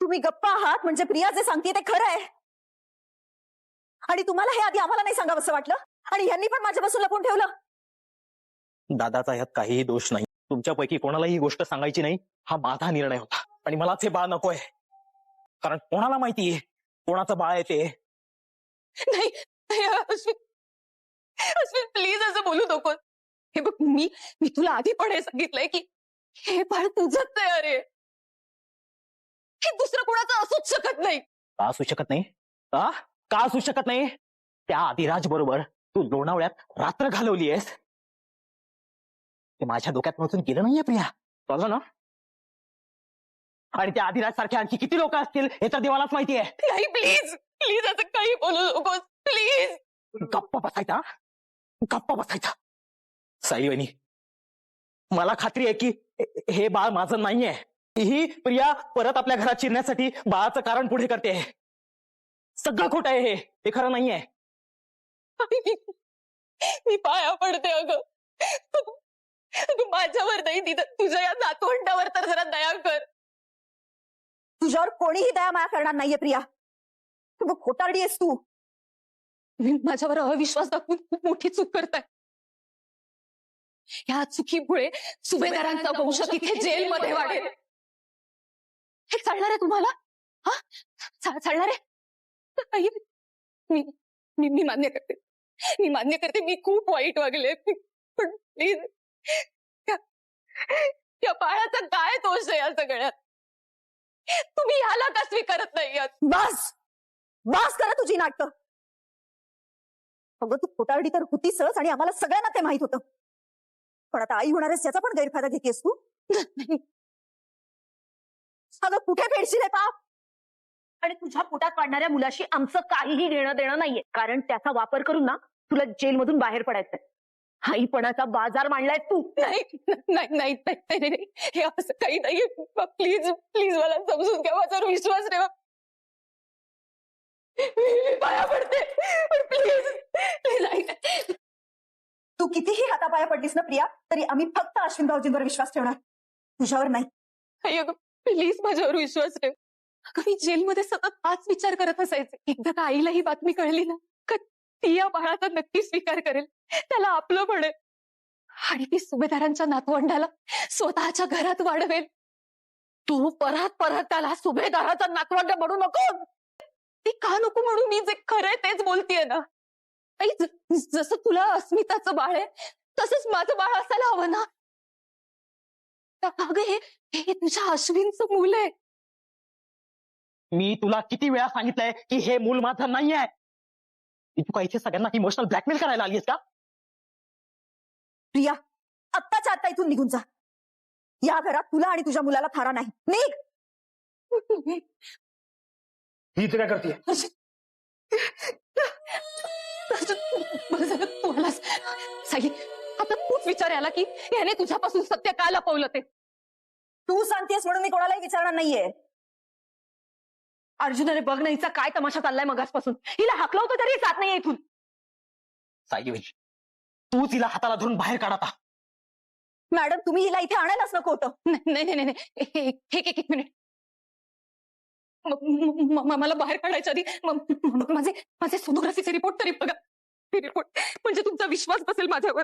तुम्ही गप्पा आहात म्हणजे प्रिया जे सांगते ते खरं आहे. आणि तुम्हाला हे आधी आम्हाला नाही सांगावंसं वाटलं आणि यांनी पण माझ्यापासून लपवून ठेवलं. दादाचा यात काहीही दोष नाही. तुमच्यापैकी कोणालाही ही गोष्ट सांगायची नाही हा माझा निर्णय होता. आणि मलाच हे बाळ नकोय. कारण कोणाला माहितीये कोणाचं बाळ आहे ते. नाही अश्विन प्लीज असं बोलू नको. हे बघ मी तुला आधी पण हे सांगितलंय की हे बाळ तुझंच तयार आहे. हे दुसरं कोणाचं असूच शकत नाही. का असू शकत नाही? का असू शकत नाही? त्या आदिराज बरोबर तू लोणावळ्यात रात्र घालवली आहेस. ते माझ्या डोक्यात नसून गेलं नाहीये प्रिया. कळलं ना? आणि त्या आदिराज सारखे आणखी किती लोक असतील हे तर देवालाच माहितीये. नाही प्लीज प्लीज असं काही बोलू नकोस प्लीज. गप्प बसायचा. गप्प बसायचा. साई वहिनी मला खात्री आहे की हे बाळ माझं नाहीये. ही प्रिया परत आपल्या घरात शिरण्यासाठी बाळाचं कारण पुढे करते. सगळं खोटं आहे. हे खरं नाहीये. मी पाया पडते अगं. तू माझ्यावर नाही तिथं तुझ्या या नातवंडावर तर जरा दया कर. तुझ्यावर कोणीही दया माया करणार नाहीये प्रिया. तू खोटारडी आहेस तू. माझ्यावर अविश्वास दाखवून खूप मोठी चूक करताय. या चुकीमुळे सुभेदारांचा वंश तिथे जेलमध्ये वाढेल. हे चालणार आहे तुम्हाला? हा चालणार आहे? मी मान्य करते. मी मान्य करते मी खूप वाईट वागले. पण प्लीज त्या बाळाचा काय दोष आहे या सगळ्यात? तुम्ही ह्याला का स्वीकारत नाही आहात? बस बस करा तुझी नाटकं. अगं तू खोटारडी तर होतीसच आणि आम्हाला सगळ्यांना ते माहित होतं. पण आता आई होणारच याचा पण गैरफायदा घेतेस तू. अगं कुठे फेडशील हे पाप? आणि तुझ्या पोटात वाढणाऱ्या मुलाशी आमचं काहीही घेणं देणं नाहीये. कारण त्याचा वापर करून ना तुला जेलमधून बाहेर पडायचंय. आईपणाचा बाजार मांडलाय तू. नाही नाही नाही नाही नाही हे असं काही नाहीये. प्लीज प्लीज मला समजून घ्या. माझ्यावर विश्वास ठेवा. मी पाया पडते प्लीज प्लीज. तू कितीही हातापाया पडलीस ना प्रिया तरी आम्ही फक्त अश्विन भाऊजींवर विश्वास ठेवणार, तुझ्यावर नाही. प्लीज माझ्यावर विश्वास ठेव. अगं मी जेलमध्ये सतत हाच विचार करत असायचे. एकदा का आईला ही बातमी कळली ना का ती या बाळाचा नक्की स्वीकार करेल, त्याला आपलं म्हणेल आणि ती सुभेदारांच्या नातवंडाला स्वतःच्या घरात वाढवेल. तू परत परत त्याला सुभेदाराचा नातवंड म्हणू नको. ती का नको म्हणू? मी जे खरंय तेच बोलतेय ना. आई जसं तुला अस्मिताचं बाळ आहे तसंच माझं बाळ असायला हवं ना. अगं हे तुझ्या अश्विनचं मूल आहे. मी तुला किती वेळा सांगितलंय की हे मूल माझं नाहीये. तू का इथे सगळ्यांना इमोशनल ब्लॅकमेल करायला आलीस का? प्रिया आत्ताच्या आत्ता इथून निघून जा. या घरात तुला आणि तुझ्या मुलाला थारा नाही. निघ. ही इथे काय करते? तुम्हाला साई आता तूच विचार आला की याने तुझ्यापासून सत्य का लपवलं ते. तू सांगतेस म्हणून मी कोणालाही विचारणार नाहीये. अर्जुनाने बघ ना हिचा काय तमाशा चाललाय मगासपासून. हिला हाकलवतो तरी जात नाही इथून. साई तू तिला हाताला धरून बाहेर काढता. मॅडम तुम्ही हिला इथे आणायलाच नको होतं. नाही नाही नाही एक मिनिट. मला बाहेर काढायच्या आधी माझे सोनोग्राफीचे रिपोर्ट तरी बघा. रिपोर्ट म्हणजे तुमचा विश्वास बसेल माझ्यावर.